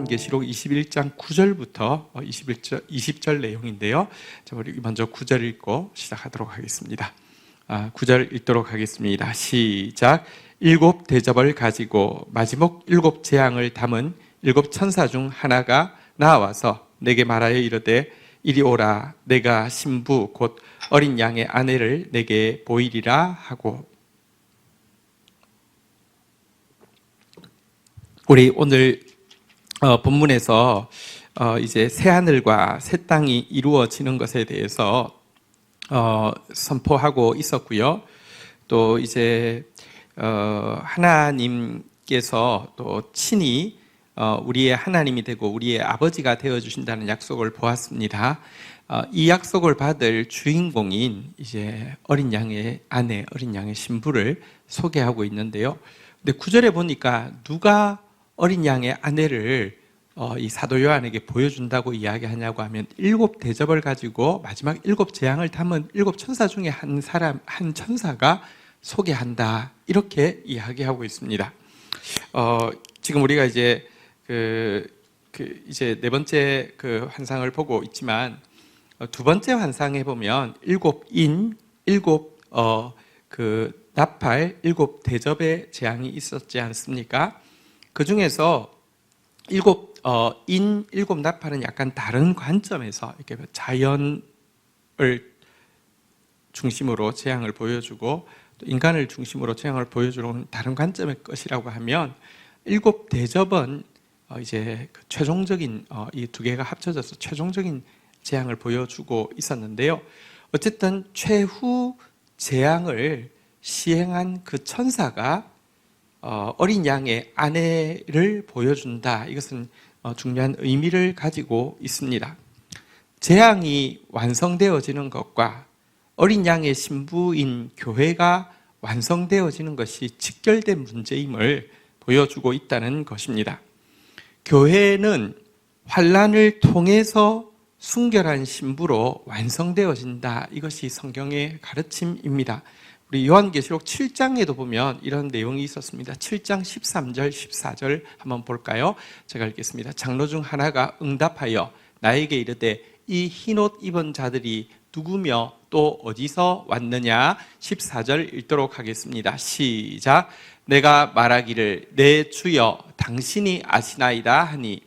요한계시록 21장 9절부터 20절 내용인데요. 자, 우리 먼저 9절 읽고 시작하도록 하겠습니다. 9절 읽도록 하겠습니다. 시작. 일곱 대접을 가지고 마지막 일곱 재앙을 담은 일곱 천사 중 하나가 나와서 내게 말하여 이르되 이리 오라. 내가 신부 곧 어린 양의 아내를 내게 보이리라 하고. 우리 오늘 본문에서 이제 새 하늘과 새 땅이 이루어지는 것에 대해서 선포하고 있었고요. 또 이제 하나님께서 또 친히 우리의 하나님이 되고 우리의 아버지가 되어 주신다는 약속을 보았습니다. 이 약속을 받을 주인공인 이제 어린 양의 아내, 어린 양의 신부를 소개하고 있는데요. 근데 9절에 보니까 누가 어린 양의 아내를 이 사도 요한에게 보여준다고 이야기하냐고 하면 일곱 대접을 가지고 마지막 일곱 재앙을 담은 일곱 천사 중에 한 천사가 소개한다, 이렇게 이야기하고 있습니다. 지금 우리가 이제 이제 네 번째 환상을 보고 있지만 두 번째 환상에 보면 일곱 인, 일곱 나팔, 일곱 대접의 재앙이 있었지 않습니까? 그 중에서 일곱 나팔은 약간 다른 관점에서 이렇게 자연을 중심으로 재앙을 보여주고 또 인간을 중심으로 재앙을 보여주는 다른 관점의 것이라고 하면, 일곱 대접은 이제 최종적인 이 두 개가 합쳐져서 최종적인 재앙을 보여주고 있었는데요. 어쨌든 최후 재앙을 시행한 그 천사가 어린 양의 아내를 보여준다. 이것은 중요한 의미를 가지고 있습니다. 재앙이 완성되어지는 것과 어린 양의 신부인 교회가 완성되어지는 것이 직결된 문제임을 보여주고 있다는 것입니다. 교회는 환난을 통해서 순결한 신부로 완성되어진다. 이것이 성경의 가르침입니다. 우리 요한계시록 7장에도 보면 이런 내용이 있었습니다. 7장 13절, 14절 한번 볼까요? 제가 읽겠습니다. 장로 중 하나가 응답하여 나에게 이르되 이 흰옷 입은 자들이 누구며 또 어디서 왔느냐? 14절 읽도록 하겠습니다. 시작. 내가 말하기를 내 주여 당신이 아시나이다 하니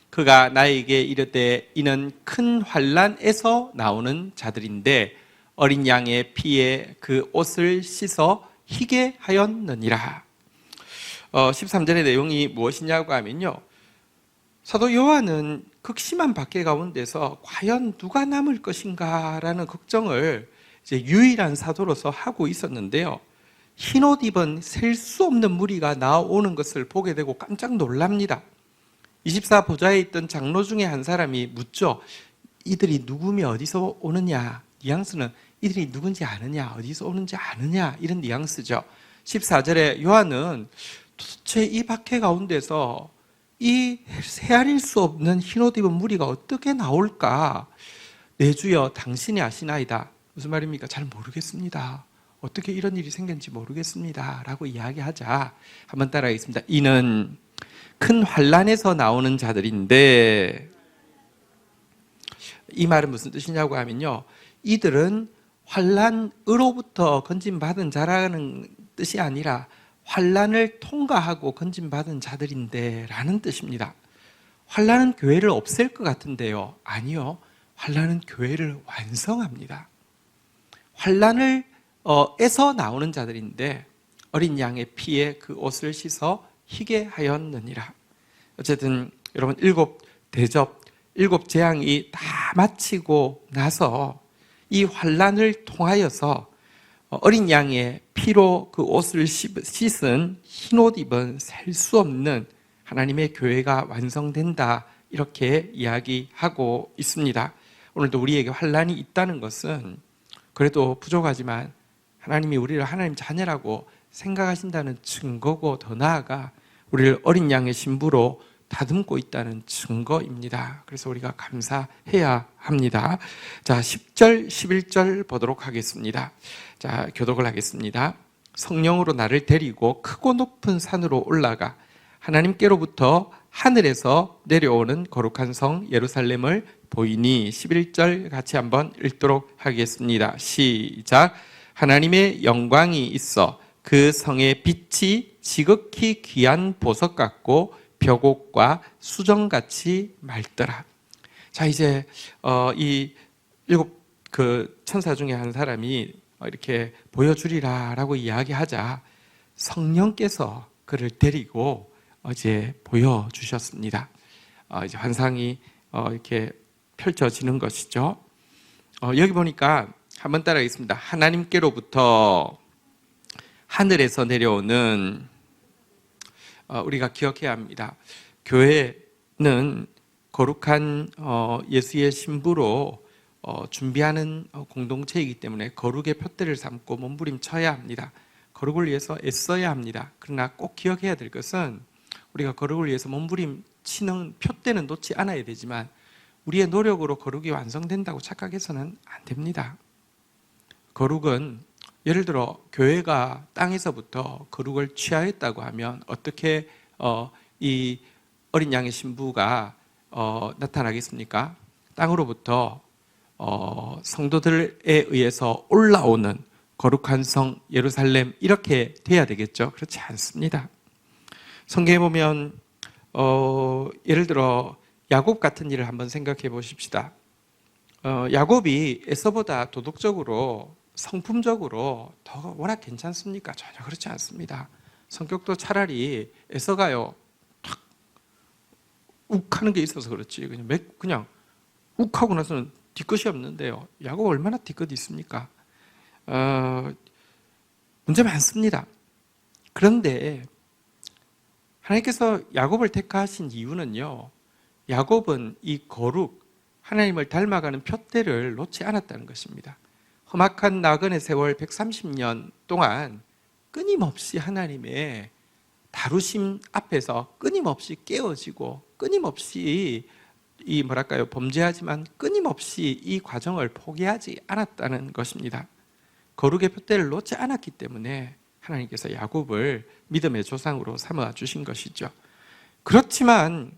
그가 나에게 이르되 이는 큰 환난에서 나오는 자들인데 어린 양의 피에 그 옷을 씻어 희게 하였느니라. 13절의 내용이 무엇이냐고 하면요, 사도 요한은 극심한 박해 가운데서 과연 누가 남을 것인가 라는 걱정을 이제 유일한 사도로서 하고 있었는데요, 흰옷 입은 셀 수 없는 무리가 나오는 것을 보게 되고 깜짝 놀랍니다. 24보좌에 있던 장로 중에 한 사람이 묻죠. 이들이 누구며 어디서 오느냐? 뉘앙스는 이들이 누군지 아느냐, 어디서 오는지 아느냐, 이런 뉘앙스죠. 14절에 요한은 도대체 이 박해 가운데서 이 헤아릴 수 없는 흰옷 입은 무리가 어떻게 나올까? 내 주여 당신이 아시나이다. 무슨 말입니까? 잘 모르겠습니다. 어떻게 이런 일이 생겼는지 모르겠습니다 라고 이야기하자 한번 따라하겠습니다. 이는 큰 환난에서 나오는 자들인데, 이 말은 무슨 뜻이냐고 하면요, 이들은 환난으로부터 건진받은 자라는 뜻이 아니라 환난을 통과하고 건진받은 자들인데 라는 뜻입니다. 환난은 교회를 없앨 것 같은데요, 아니요, 환난은 교회를 완성합니다. 환난을 에서 나오는 자들인데 어린 양의 피에 그 옷을 씻어 희게 하였느니라. 어쨌든 여러분, 일곱 대접, 일곱 재앙이 다 마치고 나서 이 환난을 통하여서 어린 양의 피로 그 옷을 씻은 흰옷 입은 셀 수 없는 하나님의 교회가 완성된다, 이렇게 이야기하고 있습니다. 오늘도 우리에게 환난이 있다는 것은 그래도 부족하지만 하나님이 우리를 하나님 자녀라고 생각하신다는 증거고, 더 나아가 우리를 어린 양의 신부로 다듬고 있다는 증거입니다. 그래서 우리가 감사해야 합니다. 자, 10절, 11절 보도록 하겠습니다. 자, 교독을 하겠습니다. 성령으로 나를 데리고 크고 높은 산으로 올라가 하나님께로부터 하늘에서 내려오는 거룩한 성 예루살렘을 보이니 11절 같이 한번 읽도록 하겠습니다. 시작. 하나님의 영광이 있어 그 성의 빛이 지극히 귀한 보석 같고 벽옥과 수정같이 맑더라. 자, 이제 이 7 그 천사 중에 한 사람이 이렇게 보여주리라라고 이야기하자 성령께서 그를 데리고 이제 보여주셨습니다. 이제 환상이 이렇게 펼쳐지는 것이죠. 여기 보니까 한번 따라하겠습니다. 하나님께로부터 하늘에서 내려오는, 우리가 기억해야 합니다. 교회는 거룩한 예수의 신부로 준비하는 공동체이기 때문에 거룩의 표대를 삼고 몸부림쳐야 합니다. 거룩을 위해서 애써야 합니다. 그러나 꼭 기억해야 될 것은 우리가 거룩을 위해서 몸부림치는 표대는 놓지 않아야 되지만 우리의 노력으로 거룩이 완성된다고 착각해서는 안 됩니다. 거룩은 예를 들어 교회가 땅에서부터 거룩을 취하였다고 하면 어떻게 이 어린 양의 신부가 나타나겠습니까? 땅으로부터 성도들에 의해서 올라오는 거룩한 성 예루살렘, 이렇게 돼야 되겠죠? 그렇지 않습니다. 성경에 보면 예를 들어 야곱 같은 일을 한번 생각해 보십시다. 야곱이 에서보다 도덕적으로 성품적으로 더 워낙 괜찮습니까? 전혀 그렇지 않습니다. 성격도 차라리 에서가요 탁 욱하는 게 있어서 그렇지 그냥 욱하고 나서는 뒤끝이 없는데요. 야곱 얼마나 뒤끝이 있습니까? 문제 많습니다. 그런데 하나님께서 야곱을 택하신 이유는요, 야곱은 이 거룩, 하나님을 닮아가는 표대를 놓지 않았다는 것입니다. 험악한 나그네 세월 130년 동안 끊임없이 하나님의 다루심 앞에서 끊임없이 깨어지고 끊임없이 범죄하지만 끊임없이 이 과정을 포기하지 않았다는 것입니다. 거룩의 표대를 놓지 않았기 때문에 하나님께서 야곱을 믿음의 조상으로 삼아 주신 것이죠. 그렇지만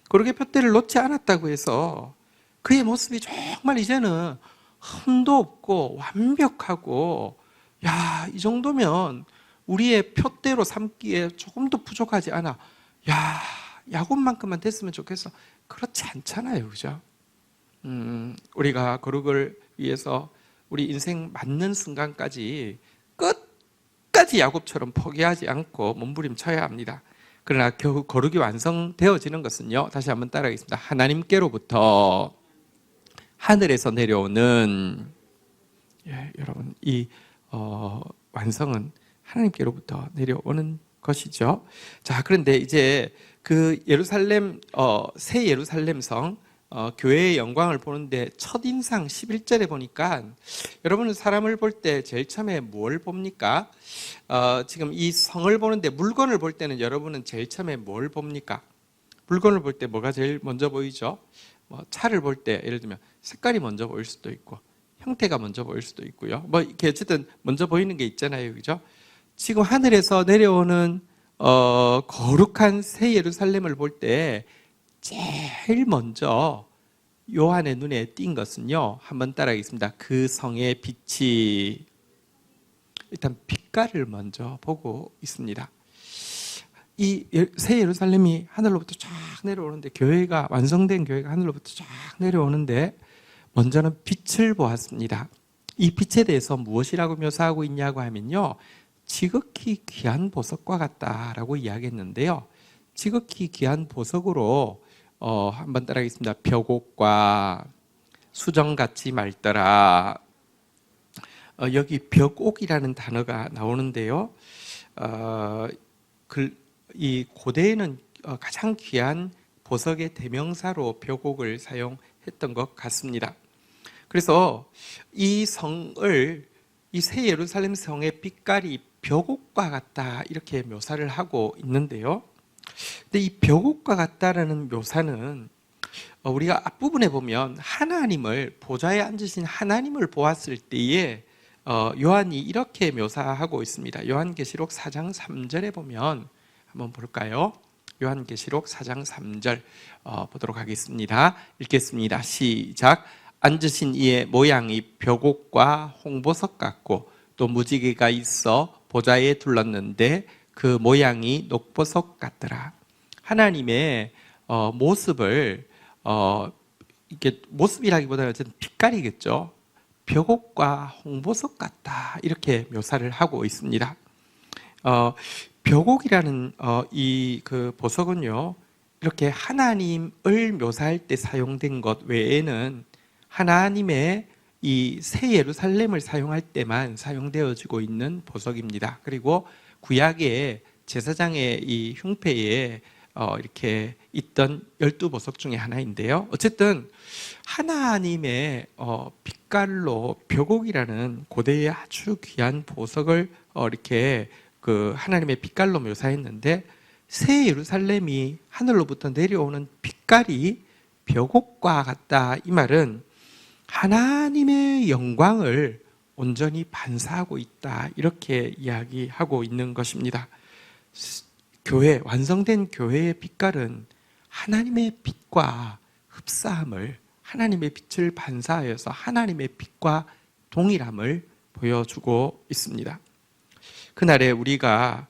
거룩의 표대를 놓지 않았다고 해서 그의 모습이 정말 이제는 흠도 없고 완벽하고, 야, 이 정도면 우리의 표대로 삼기에 조금도 부족하지 않아, 야, 야곱만큼만 됐으면 좋겠어, 그렇지 않잖아요. 그죠? 우리가 거룩을 위해서 우리 인생 맞는 순간까지 끝까지 야곱처럼 포기하지 않고 몸부림쳐야 합니다. 그러나 겨우 거룩이 완성되어지는 것은요, 다시 한번 따라하겠습니다. 하나님께로부터 하늘에서 내려오는, 여러분, 이 완성은 하나님께로부터 내려오는 것이죠. 자, 그런데 이제 그 예루살렘, 새 예루살렘 성, 교회의 영광을 보는데 첫인상 11절에 보니까, 여러분은 사람을 볼 때 제일 처음에 뭘 봅니까? 지금 이 성을 보는데 물건을 볼 때는 여러분은 제일 처음에 뭘 봅니까? 물건을 볼 때 뭐가 제일 먼저 보이죠? 차를 볼 때 예를 들면 색깔이 먼저 보일 수도 있고 형태가 먼저 보일 수도 있고요. 이렇게 어쨌든 먼저 보이는 게 있잖아요. 그죠? 지금 하늘에서 내려오는 거룩한 새 예루살렘을 볼 때 제일 먼저 요한의 눈에 띈 것은요, 한번 따라하겠습니다. 그 성의 빛이, 일단 빛깔을 먼저 보고 있습니다. 이 새 예루살렘이 하늘로부터 쫙 내려오는데, 교회가 완성된 교회가 하늘로부터 쫙 내려오는데 먼저는 빛을 보았습니다. 이 빛에 대해서 무엇이라고 묘사하고 있냐고 하면요, 지극히 귀한 보석과 같다라고 이야기했는데요, 지극히 귀한 보석으로 한번 따라하겠습니다. 벽옥과 수정같이 맑더라. 여기 벽옥이라는 단어가 나오는데요, 이 고대에는 가장 귀한 보석의 대명사로 벽옥을 사용했던 것 같습니다. 그래서 이 성을, 이 새 예루살렘 성의 빛깔이 벽옥과 같다, 이렇게 묘사를 하고 있는데요, 근데 이 벽옥과 같다라는 묘사는 우리가 앞부분에 보면 하나님을, 보좌에 앉으신 하나님을 보았을 때에 요한이 이렇게 묘사하고 있습니다. 요한계시록 4장 3절에 보면 한번 볼까요? 요한계시록 4장 3절 보도록 하겠습니다. 읽겠습니다. 시작. 앉으신 이의 모양이 벽옥과 홍보석 같고 또 무지개가 있어 보좌에 둘렀는데 그 모양이 녹보석 같더라. 하나님의 모습을 이게 모습이라기보다는 어쨌든 빛깔이겠죠. 벽옥과 홍보석 같다 이렇게 묘사를 하고 있습니다. 벽옥이라는 이 그 보석은요, 이렇게 하나님을 묘사할 때 사용된 것 외에는 하나님의 이 새 예루살렘을 사용할 때만 사용되어지고 있는 보석입니다. 그리고 구약의 제사장의 이 흉패에 이렇게 있던 12보석 중에 하나인데요. 어쨌든 하나님의 빛깔로 벽옥이라는 고대의 아주 귀한 보석을 이렇게 그 하나님의 빛깔로 묘사했는데, 새 예루살렘이 하늘로부터 내려오는 빛깔이 벽옥과 같다. 이 말은 하나님의 영광을 온전히 반사하고 있다. 이렇게 이야기하고 있는 것입니다. 교회, 완성된 교회의 빛깔은 하나님의 빛과 흡사함을, 하나님의 빛을 반사하여서 하나님의 빛과 동일함을 보여주고 있습니다. 그날에 우리가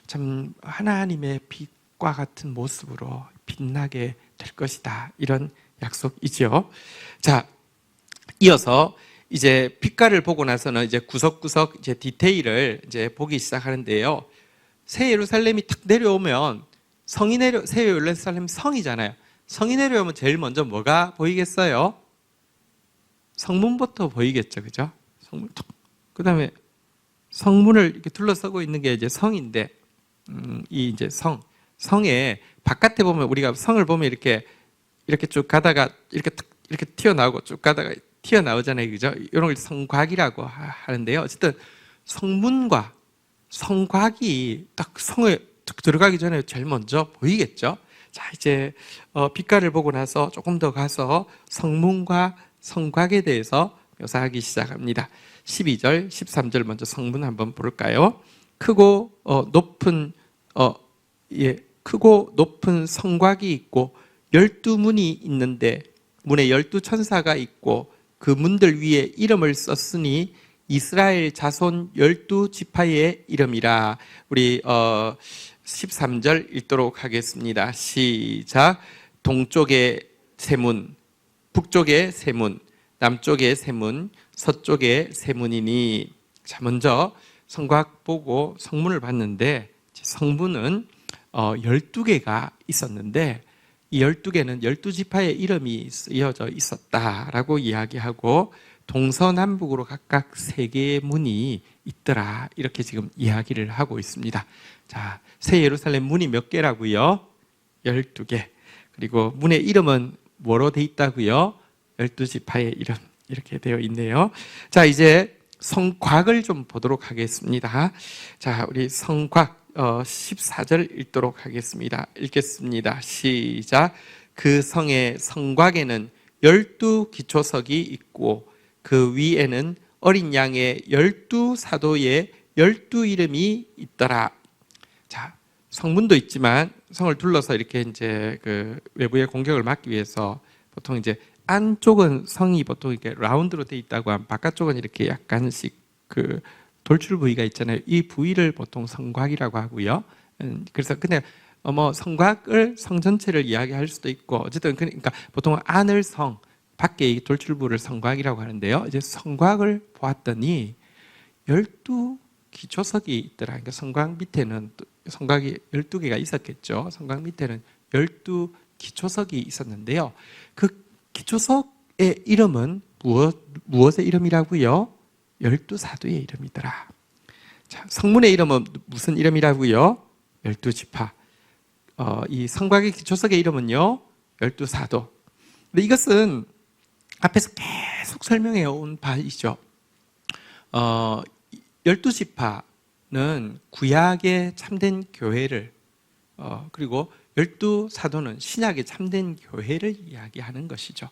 참 하나님의 빛과 같은 모습으로 빛나게 될 것이다. 이런 약속이지요. 자, 이어서 이제 빛깔을 보고 나서는 이제 구석구석 이제 디테일을 이제 보기 시작하는데요. 새 예루살렘이 탁 내려오면 새 예루살렘 성이잖아요. 성이 내려오면 제일 먼저 뭐가 보이겠어요? 성문부터 보이겠죠, 그죠? 성문. 그 다음에 성문을 이렇게 둘러싸고 있는 게 이제 성인데, 이 이제 성에 바깥에 보면 우리가 성을 보면 이렇게 쭉 가다가 이렇게 튀어나오고 쭉 가다가 튀어나오잖아요, 그죠? 이런 걸 성곽이라고 하는데요. 어쨌든 성문과 성곽이 딱 성에 들어가기 전에 제일 먼저 보이겠죠. 자, 이제 빛깔을 보고 나서 조금 더 가서 성문과 성곽에 대해서 묘사하기 시작합니다. 12절, 13절 먼저 성문 한번 볼까요? 크고 높은 성곽이 있고 12문이 있는데 문에 12천사가 있고 그 문들 위에 이름을 썼으니 이스라엘 자손 12지파의 이름이라. 우리 13절 읽도록 하겠습니다. 시작. 동쪽에 세 문, 북쪽에 세 문, 남쪽에 세 문, 서쪽에 세 문이니. 자, 먼저 성곽 보고 성문을 봤는데, 성문은 12개가 있었는데 이 12개는 12지파의 이름이 쓰여져 있었다라고 이야기하고, 동서남북으로 각각 3개의 문이 있더라, 이렇게 지금 이야기를 하고 있습니다. 자, 새 예루살렘 문이 몇 개라고요? 12개. 그리고 문의 이름은 뭐로 돼 있다고요? 12지파의 이름, 이렇게 되어 있네요. 자, 이제 성곽을 좀 보도록 하겠습니다. 자, 우리 성곽 14절 읽도록 하겠습니다. 읽겠습니다. 시작. 그 성의 성곽에는 12기초석이 있고 그 위에는 어린 양의 12사도의 12이름이 있더라. 자, 성문도 있지만 성을 둘러서 이렇게 이제 그 외부의 공격을 막기 위해서 보통 이제 안쪽은 성이 보통 이렇게 라운드로 돼 있다고 하면 바깥쪽은 이렇게 약간씩 그 돌출 부위가 있잖아요. 이 부위를 보통 성곽이라고 하고요. 그래서 그냥 뭐 성곽을 성 전체를 이야기할 수도 있고, 어쨌든 그러니까 보통 안을 성, 밖에 이 돌출 부를 성곽이라고 하는데요. 이제 성곽을 보았더니 12기초석이 있더라. 그러니까 성곽 밑에는 성곽이 12개가 있었겠죠. 성곽 밑에는 12기초석이 있었는데요. 그 기초석의 이름은 무엇의 이름이라고요? 12사도의 이름이더라. 자, 성문의 이름은 무슨 이름이라고요? 12지파. 이 성곽의 기초석의 이름은요, 12사도. 근데 이것은 앞에서 계속 설명해 온 바이죠. 12지파는 구약의 참된 교회를, 그리고 12사도는 신약의 참된 교회를 이야기하는 것이죠.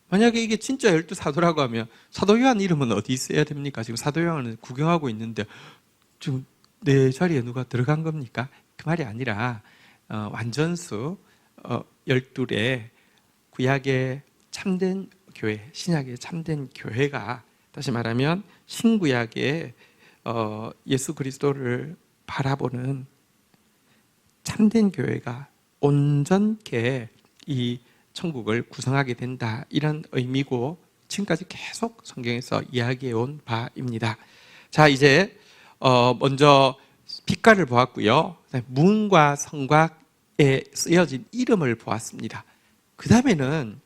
만약에 이게 진짜 12사도라고 하면 사도 요한 이름은 어디 있어야 됩니까? 지금 사도 요한은 구경하고 있는데 지금 내 자리에 누가 들어간 겁니까? 그 말이 아니라 완전수 12의 구약의 참된 교회, 신약의 참된 교회가, 다시 말하면 신구약의 예수 그리스도를 바라보는 참된 교회가 온전케 이 천국을 구성하게 된다, 이런 의미고 지금까지 계속 성경에서 이야기해 온 바입니다. 자, 이제 먼저 빛깔을 보았고요. 문과 성곽에 쓰여진 이름을 보았습니다. 그 다음에는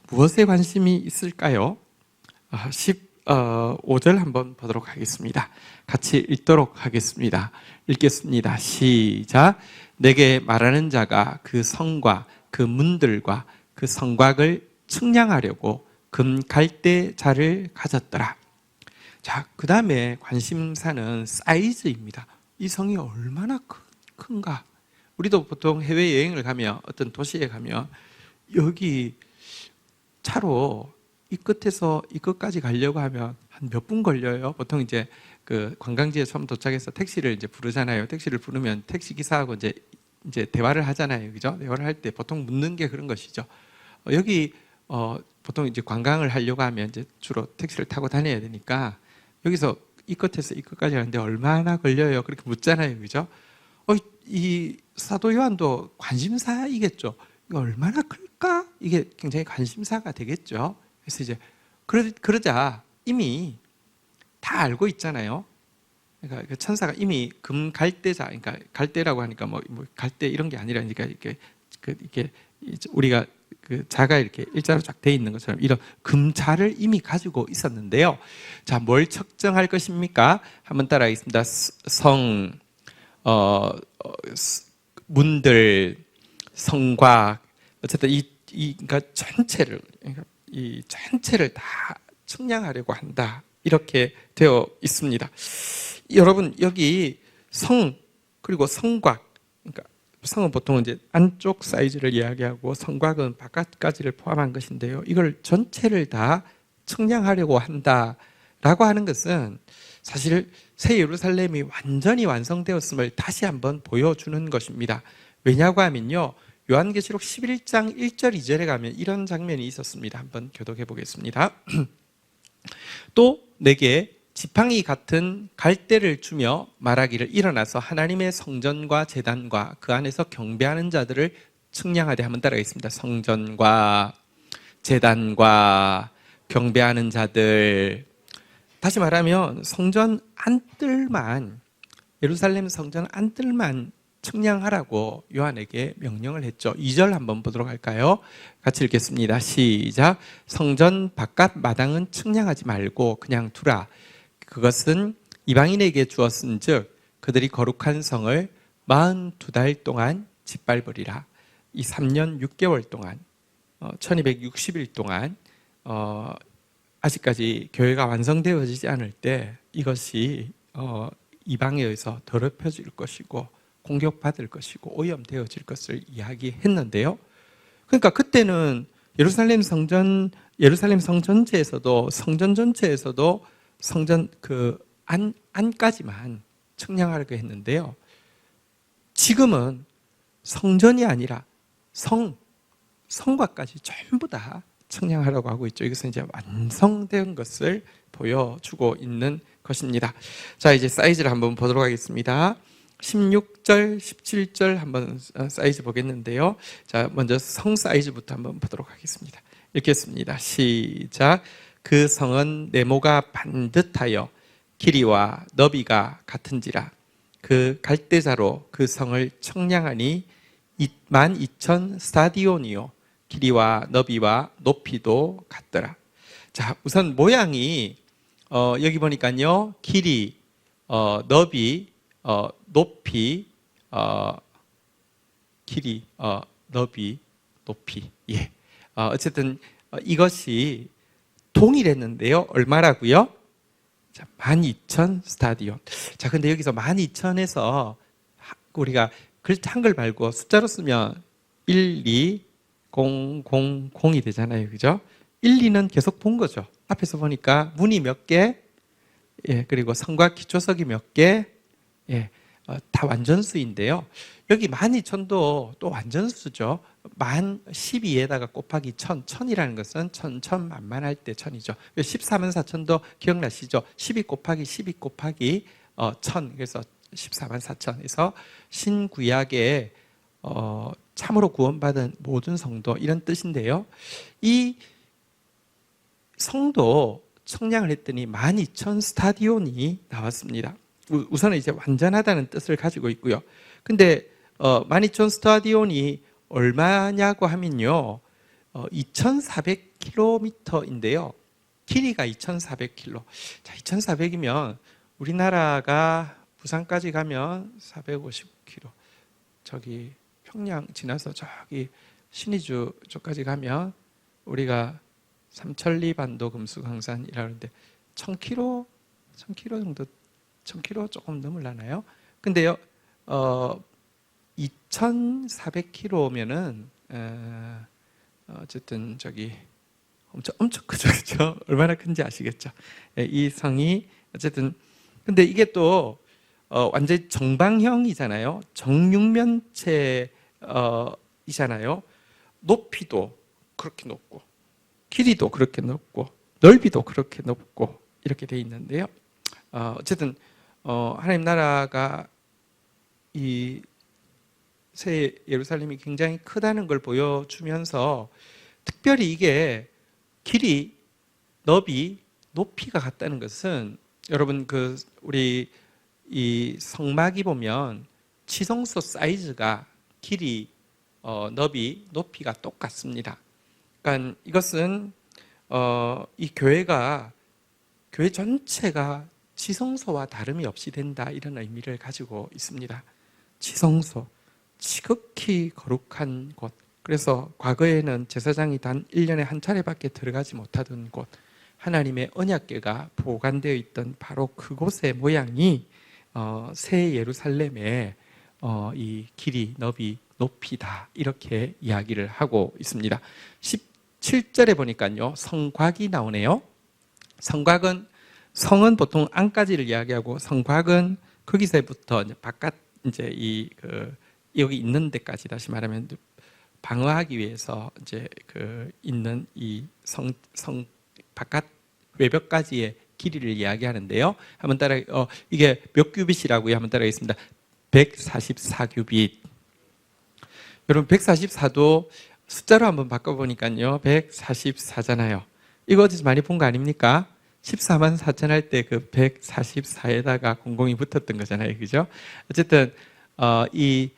무엇에 관심이 있을까요? 15절 한번 보도록 하겠습니다. 같이 읽도록 하겠습니다. 읽겠습니다. 시작. 내게 말하는 자가 그 성과 그 문들과 그 성곽을 측량하려고 금 갈대자를 가졌더라. 자, 그 다음에 관심사는 사이즈입니다. 이 성이 얼마나 큰가? 우리도 보통 해외여행을 가면, 어떤 도시에 가면 여기 차로 이 끝에서 이 끝까지 가려고 하면 한 몇 분 걸려요. 보통 이제 그 관광지에 처음 도착해서 택시를 이제 부르잖아요. 택시를 부르면 택시 기사하고 이제 대화를 하잖아요, 그죠? 대화를 할 때 보통 묻는 게 그런 것이죠. 여기 보통 이제 관광을 하려고 하면 이제 주로 택시를 타고 다녀야 되니까 여기서 이 끝에서 이 끝까지 가는데 얼마나 걸려요? 그렇게 묻잖아요, 그죠? 이 사도 요한도 관심사이겠죠. 이거 얼마나 클까? 이게 굉장히 관심사가 되겠죠. 그래서 이제 그러자 이미 다 알고 있잖아요. 그러니까 천사가 이미 금 갈대자, 그러니까 갈대라고 하니까 뭐 갈대 이런 게 아니라, 그러니까 이렇게 우리가 그 자가 이렇게 일자로 쫙 돼 있는 것처럼 이런 금자를 이미 가지고 있었는데요. 자, 뭘 측정할 것입니까? 한번 따라하겠습니다. 문들, 성곽, 어쨌든 그러니까 이 전체를 다 측량하려고 한다, 이렇게 되어 있습니다. 여러분, 여기 성 그리고 성곽, 그러니까 성은 보통 이제 안쪽 사이즈를 이야기하고 성곽은 바깥까지를 포함한 것인데요. 이걸 전체를 다 측량하려고 한다라고 하는 것은 사실 새 예루살렘이 완전히 완성되었음을 다시 한번 보여주는 것입니다. 왜냐고 하면요, 요한계시록 11장 1절 2절에 가면 이런 장면이 있었습니다. 한번 교독해 보겠습니다. 또 내게 지팡이 같은 갈대를 주며 말하기를, 일어나서 하나님의 성전과 제단과 그 안에서 경배하는 자들을 측량하되. 한번 따라가겠습니다. 성전과 제단과 경배하는 자들. 다시 말하면 성전 안뜰만, 예루살렘 성전 안뜰만 측량하라고 요한에게 명령을 했죠. 2절 한번 보도록 할까요? 같이 읽겠습니다. 시작. 성전 바깥 마당은 측량하지 말고 그냥 두라. 그것은 이방인에게 주었은즉 그들이 거룩한 성을 42달 동안 짓밟으리라. 이 3년 6개월 동안 1260일 동안 아직까지 교회가 완성되어지지 않을 때 이것이 이방에 의해서 더럽혀질 것이고 공격받을 것이고 오염되어질 것을 이야기했는데요. 그러니까 그때는 예루살렘 성전 전체에서도, 성전 전체에서도 성전 그 안까지만 측량하려고 했는데요. 지금은 성전이 아니라 성곽까지 전부 다 측량하라고 하고 있죠. 이것은 이제 완성된 것을 보여주고 있는 것입니다. 자, 이제 사이즈를 한번 보도록 하겠습니다. 16절, 17절 한번 사이즈 보겠는데요. 자, 먼저 성 사이즈부터 한번 보도록 하겠습니다. 읽겠습니다. 시작. 그 성은 네모가 반듯하여 길이와 너비가 같은지라. 그 갈대자로 그 성을 청량하니 12,000 스타디온이요 길이와 너비와 높이도 같더라. 자, 우선 모양이 여기 보니까요, 길이, 너비, 높이, 길이, 너비, 높이. 예. 어쨌든 이것이 동일했는데요. 얼마라고요? 자, 12,000 스타디온. 자, 근데 여기서 12,000에서 우리가 한글 말고 숫자로 쓰면 1, 2, 0, 0, 0이 되잖아요. 그죠? 1, 2는 계속 본 거죠. 앞에서 보니까 문이 몇 개, 예, 그리고 성곽 기초석이 몇 개, 예, 다 완전수인데요. 여기 12,000도 또 완전수죠. 12에다가 곱하기 1,000, 1,000이라는 것은 천만만할 때 1,000이죠. 14만 4천도 기억나시죠? 12 곱하기 12 곱하기 1,000, 그래서 14만 4천에서 신구약의 참으로 구원받은 모든 성도, 이런 뜻인데요. 이 성도 청량을 했더니 12,000 스타디온이 나왔습니다. 우선은 이제 완전하다는 뜻을 가지고 있고요. 근데 12,000 스타디온이 얼마냐고 하면요, 2,400km인데요. 길이가 2,400km. 자, 2,400이면 우리나라가 부산까지 가면 450km. 저기 평양 지나서 저기 신의주 쪽까지 가면 우리가 삼천리 반도 금수강산이라는데 1,000km 정도, 1,000km 조금 넘으려나요? 근데요, 2,400km면은 어쨌든 저기 엄청 크죠, 그렇죠? 얼마나 큰지 아시겠죠? 이 성이 어쨌든, 근데 이게 또 완전히 정방형이잖아요. 정육면체 이잖아요. 높이도 그렇게 높고, 길이도 그렇게 높고, 넓이도 그렇게 높고, 이렇게 돼 있는데요. 어쨌든 하나님 나라가 이 새 예루살렘이 굉장히 크다는 걸 보여주면서, 특별히 이게 길이, 너비, 높이가 같다는 것은, 여러분 우리 이 성막이 보면 지성소 사이즈가 길이, 너비, 높이가 똑같습니다. 그러니까 이것은 이 교회 전체가 지성소와 다름이 없이 된다, 이런 의미를 가지고 있습니다. 지성소, 지극히 거룩한 곳. 그래서 과거에는 제사장이 단 1년에 한 차례밖에 들어가지 못하던 곳, 하나님의 언약궤가 보관되어 있던 바로 그곳의 모양이 새 예루살렘의 이 길이, 너비, 높이다, 이렇게 이야기를 하고 있습니다. 17절에 보니까요, 성곽이 나오네요. 성은 보통 안까지를 이야기하고, 성곽은 거기서부터 바깥, 이제 여기 있는 데까지, 다시 말하면 방어하기 위해서 이제 있는 이 성 바깥 외벽까지의 길이를 이야기하는데요. 한번 따라, 이게 몇 규빗이라고요? 한번 따라하겠습니다. 144규빗. 여러분, 144도 숫자로 한번 바꿔보니까요, 144잖아요. 이거 어디서 많이 본 거 아닙니까? 14만 4천 할 때 그 144에다가 공공이 붙었던 거잖아요. 그죠? 어쨌든, 이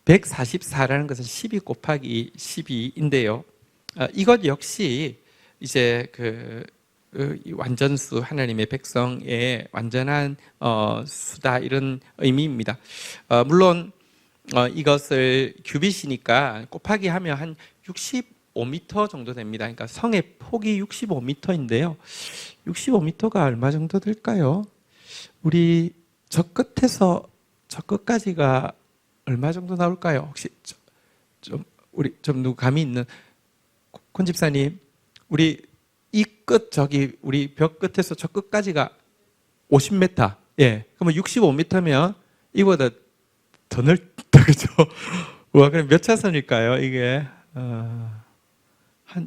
144라는 것은 12 곱하기 12인데요. 이것 역시 이제 이 완전수, 하나님의 백성의 완전한 수다, 이런 의미입니다. 물론 이것을 규빗이니까 곱하기 하면 한 65m 정도 됩니다. 그러니까 성의 폭이 65m인데요. 65m가 얼마 정도 될까요? 우리 저 끝에서 저 끝까지가 얼마 정도 나올까요? 혹시 우리 누구 감이 있는 권 집사님, 우리 이 끝, 저기 우리 벽 끝에서 저 끝까지가 50m. 예. 그러면 65m면 이보다 더 넓다, 그죠? 와, 그럼 몇 차선일까요? 이게 한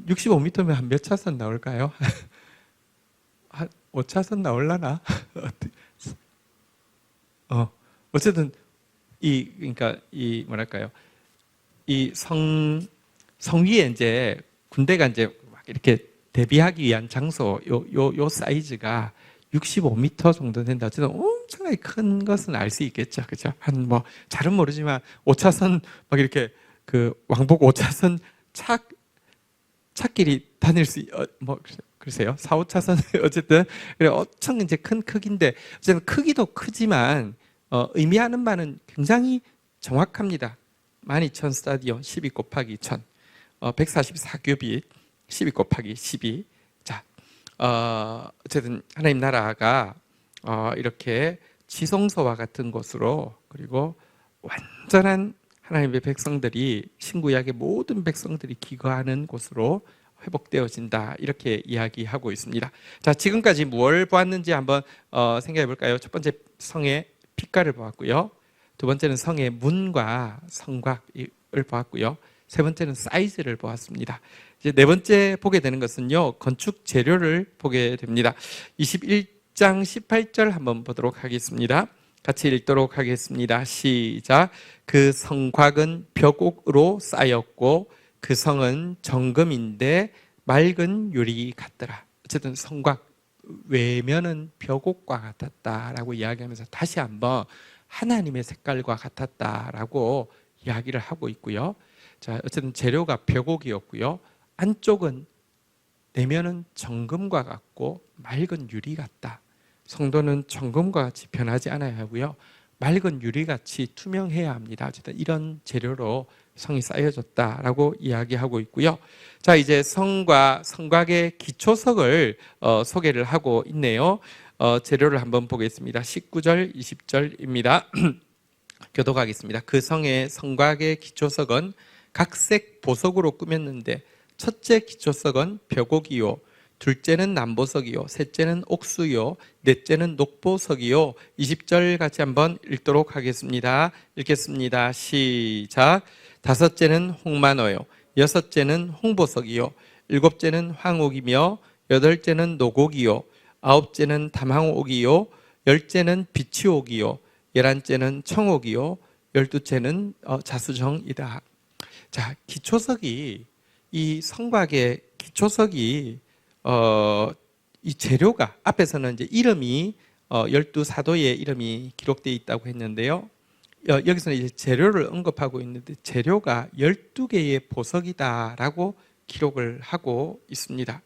65m면 한 몇 차선 나올까요? 한 5차선 나올라나? 어쨌든 그러니까 뭐랄까요? 이 성 위에 이제 군대가 이제 막 이렇게 대비하기 위한 장소, 요 사이즈가 65m 정도 된다. 어쨌든 엄청나게 큰 것은 알 수 있겠죠. 그죠? 한 잘은 모르지만 5차선 막 이렇게 왕복 5차선 차끼리 다닐 수, 글쎄요. 4, 5차선 어쨌든 엄청 이제 큰 크기인데, 어쨌든 크기도 크지만 의미하는 바는 굉장히 정확합니다. 12,000 스타디온 12 곱하기 1,000, 144규빗 12 곱하기 12. 자, 어쨌든 하나님 나라가 이렇게 지성소와 같은 곳으로, 그리고 완전한 하나님의 백성들이, 신구약의 모든 백성들이 기거하는 곳으로 회복되어진다, 이렇게 이야기하고 있습니다. 자, 지금까지 무엇을 보았는지 한번 생각해 볼까요? 첫 번째, 성의 빛깔을 보았고요. 두 번째는 성의 문과 성곽을 보았고요. 세 번째는 사이즈를 보았습니다. 이제 네 번째 보게 되는 것은요, 건축 재료를 보게 됩니다. 21장 18절 한번 보도록 하겠습니다. 같이 읽도록 하겠습니다. 시작. 그 성곽은 벽옥으로 쌓였고 그 성은 정금인데 맑은 유리 같더라. 어쨌든 성곽 외면은 벽옥과 같았다라고 이야기하면서 다시 한번 하나님의 색깔과 같았다라고 이야기를 하고 있고요. 자, 어쨌든 재료가 벽옥이었고요. 안쪽은 내면은 정금과 같고 맑은 유리 같다. 성도는 정금과 같이 변하지 않아야 하고요. 맑은 유리같이 투명해야 합니다. 어쨌든 이런 재료로 성이 쌓여졌다라고 이야기하고 있고요. 자, 이제 성과 성곽의 기초석을 소개를 하고 있네요. 재료를 한번 보겠습니다. 19절, 20절입니다. 교독하겠습니다. 그 성의 성곽의 기초석은 각색 보석으로 꾸몄는데 첫째 기초석은 벽옥이요, 둘째는 남보석이요, 셋째는 옥수요, 넷째는 녹보석이요. 20절 같이 한번 읽도록 하겠습니다. 읽겠습니다. 시작. 다섯째는 홍만호요, 여섯째는 홍보석이요, 일곱째는 황옥이며 여덟째는 노곡이요, 아홉째는 담황옥이요, 열째는 비치옥이요, 열한째는 청옥이요, 열두째는 자수정이다. 자, 기초석이, 이 성곽의 기초석이 이 재료가, 앞에서는 이제 이름이 12사도의 이름이 기록되어 있다고 했는데요. 여기서는 이제 재료를 언급하고 있는데 재료가 12개의 보석이다라고 기록을 하고 있습니다.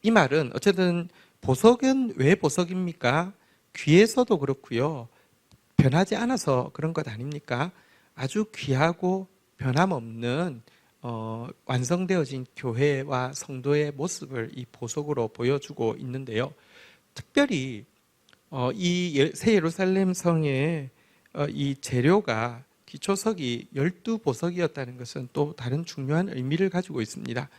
이 말은 어쨌든 보석은 왜 보석입니까? 귀에서도 그렇고요. 변하지 않아서 그런 것 아닙니까? 아주 귀하고 변함없는 완성되어진 교회와 성도의 모습을 이 보석으로 보여주고 있는데요. 특별히 이 새 예루살렘 성의 이 재료가 기초석이 12보석이었다는 것은 또 다른 중요한 의미를 가지고 있습니다.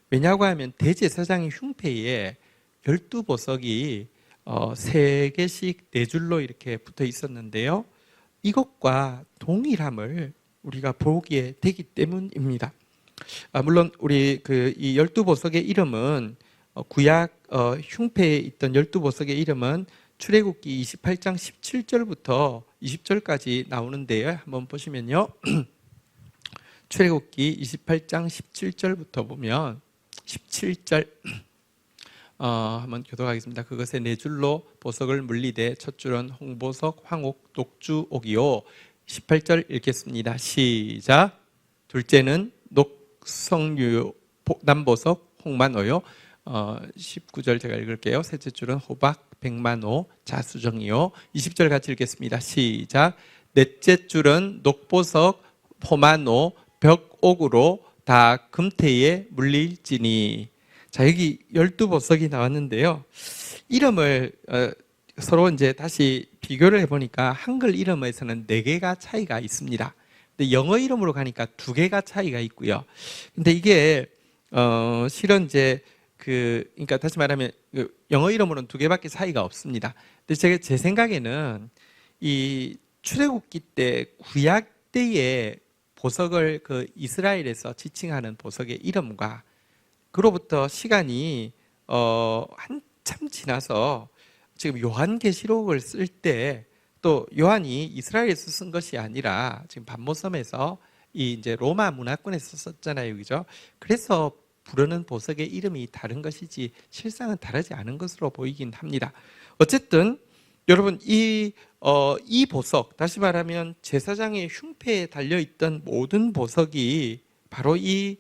왜냐고 하면 대제사장의 흉패에 12보석이 3개씩 4줄로 이렇게 붙어 있었는데요. 이것과 동일함을 우리가 보게 되기 때문입니다. 물론 우리 이 12보석의 이름은 구약 흉패에 있던 12보석의 이름은 출애굽기 28장 17절부터 20절까지 나오는데요. 한번 보시면요. 출애굽기 28장 17절부터 보면 17절 한번 교독하겠습니다. 그것에 4줄로 보석을 물리되 첫 줄은 홍보석, 황옥, 녹주옥이요. 18절 읽겠습니다. 시작. 둘째는 녹성유, 남보석, 홍만호요. 19절 제가 읽을게요. 셋째 줄은 호박, 백만호, 자수정이요. 20절 같이 읽겠습니다. 시작. 넷째 줄은 녹보석, 호만호, 벽옥으로 다 금태에 물릴지니. 자, 여기 12보석이 나왔는데요. 이름을 서로 이제 다시 비교를 해보니까 한글 이름에서는 4개가 차이가 있습니다. 근데 영어 이름으로 가니까 2개가 차이가 있고요. 근데 이게 실은 이제 그러니까 다시 말하면 영어 이름으로는 2개밖에 차이가 없습니다. 근데 제 생각에는 이 출애굽기 때 구약 때의 보석을 이스라엘에서 지칭하는 보석의 이름과 그로부터 시간이 한참 지나서 지금 요한계시록을 쓸 때 또 요한이 이스라엘에서 쓴 것이 아니라 지금 반모섬에서 이 이제 로마 문화권에서 썼잖아요, 그죠? 그래서 부르는 보석의 이름이 다른 것이지 실상은 다르지 않은 것으로 보이긴 합니다. 어쨌든 여러분 이 보석, 다시 말하면 제사장의 흉패에 달려있던 모든 보석이 바로 이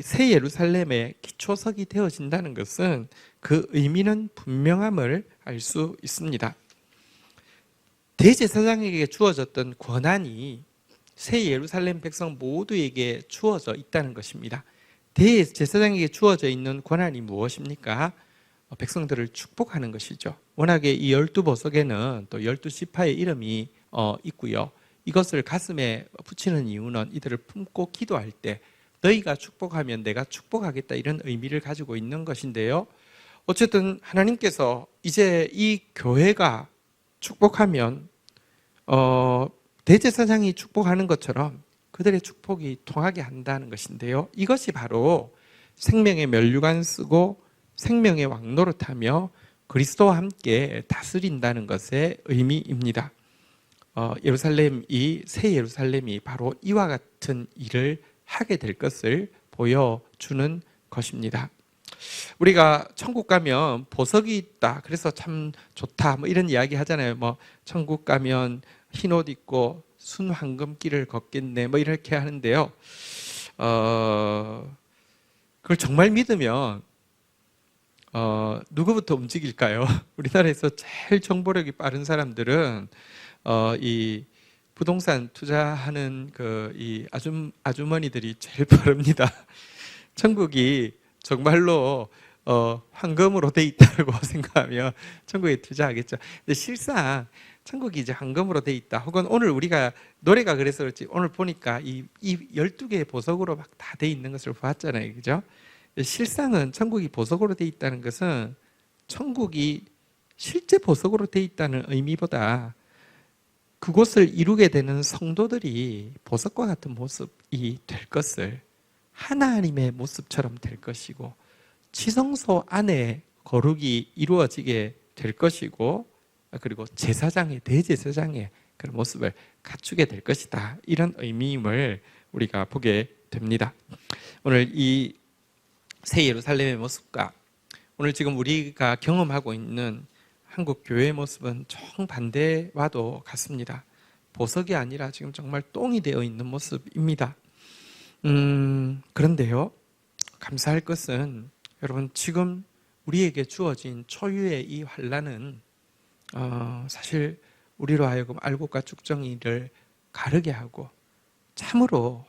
새 예루살렘의 기초석이 되어진다는 것은 그 의미는 분명함을 알 수 있습니다. 대제사장에게 주어졌던 권한이 새 예루살렘 백성 모두에게 주어져 있다는 것입니다. 대제사장에게 주어져 있는 권한이 무엇입니까? 백성들을 축복하는 것이죠. 워낙에 이 12보석에는 또 12지파의 이름이 있고요. 이것을 가슴에 붙이는 이유는 이들을 품고 기도할 때 너희가 축복하면 내가 축복하겠다, 이런 의미를 가지고 있는 것인데요. 어쨌든 하나님께서 이제 이 교회가 축복하면 대제사장이 축복하는 것처럼 그들의 축복이 통하게 한다는 것인데요. 이것이 바로 생명의 면류관 쓰고 생명의 왕노릇하며 그리스도와 함께 다스린다는 것의 의미입니다. 예루살렘이 새 예루살렘이 바로 이와 같은 일을 하게 될 것을 보여주는 것입니다. 우리가 천국 가면 보석이 있다. 그래서 참 좋다. 뭐 이런 이야기 하잖아요. 뭐 천국 가면 흰 옷 입고 순황금길을 걷겠네. 뭐 이렇게 하는데요. 그걸 정말 믿으면 누구부터 움직일까요? 우리나라에서 제일 정보력이 빠른 사람들은 이 부동산 투자하는 이 아주머니들이 제일 빠릅니다. 천국이 정말로 황금으로 돼 있다고 생각하면 천국에 투자하겠죠. 근데 실상 천국이 이제 황금으로 돼 있다. 혹은 오늘 우리가 노래가 그래서 그렇지 오늘 보니까 이 12개의 보석으로 막 다 돼 있는 것을 보았잖아요. 그죠? 실상은 천국이 보석으로 돼 있다는 것은 천국이 실제 보석으로 돼 있다는 의미보다 그곳을 이루게 되는 성도들이 보석과 같은 모습이 될 것을, 하나님의 모습처럼 될 것이고 지성소 안에 거룩이 이루어지게 될 것이고, 그리고 제사장의 대제사장의 그런 모습을 갖추게 될 것이다. 이런 의미임을 우리가 보게 됩니다. 오늘 이 새 예루살렘의 모습과 오늘 지금 우리가 경험하고 있는 한국 교회의 모습은 정반대와도 같습니다. 보석이 아니라 지금 정말 똥이 되어 있는 모습입니다. 그런데요, 감사할 것은 여러분, 지금 우리에게 주어진 초유의 이 환난은 사실 우리로 하여금 알곡과 쭉정이를 가르게 하고 참으로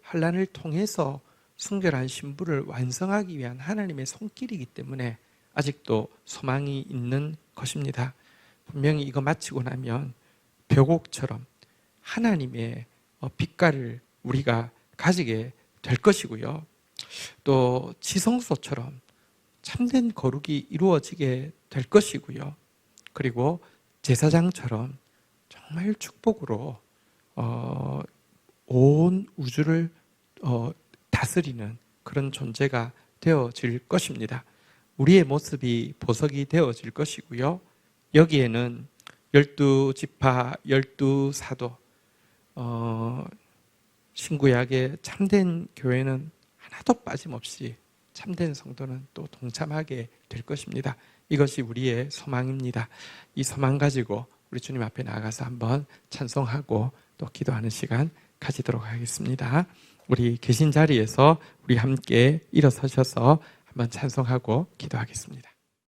환난을 통해서 순결한 신부를 완성하기 위한 하나님의 손길이기 때문에 아직도 소망이 있는 것입니다. 분명히 이거 마치고 나면 벼곡처럼 하나님의 빛깔을 우리가 가지게 될 것이고요. 또 지성소처럼 참된 거룩이 이루어지게 될 것이고요. 그리고 제사장처럼 정말 축복으로 온 우주를 다스리는 그런 존재가 되어질 것입니다. 우리의 모습이 보석이 되어질 것이고요. 여기에는 12지파, 12사도, 신구약의 참된 교회는 하나도 빠짐없이 참된 성도는 또 동참하게 될 것입니다. 이것이 우리의 소망입니다. 이 소망 가지고 우리 주님 앞에 나아가서 한번 찬송하고 또 기도하는 시간 가지도록 하겠습니다. 우리 계신 자리에서 우리 함께 일어서셔서 한번 찬송하고 기도하겠습니다.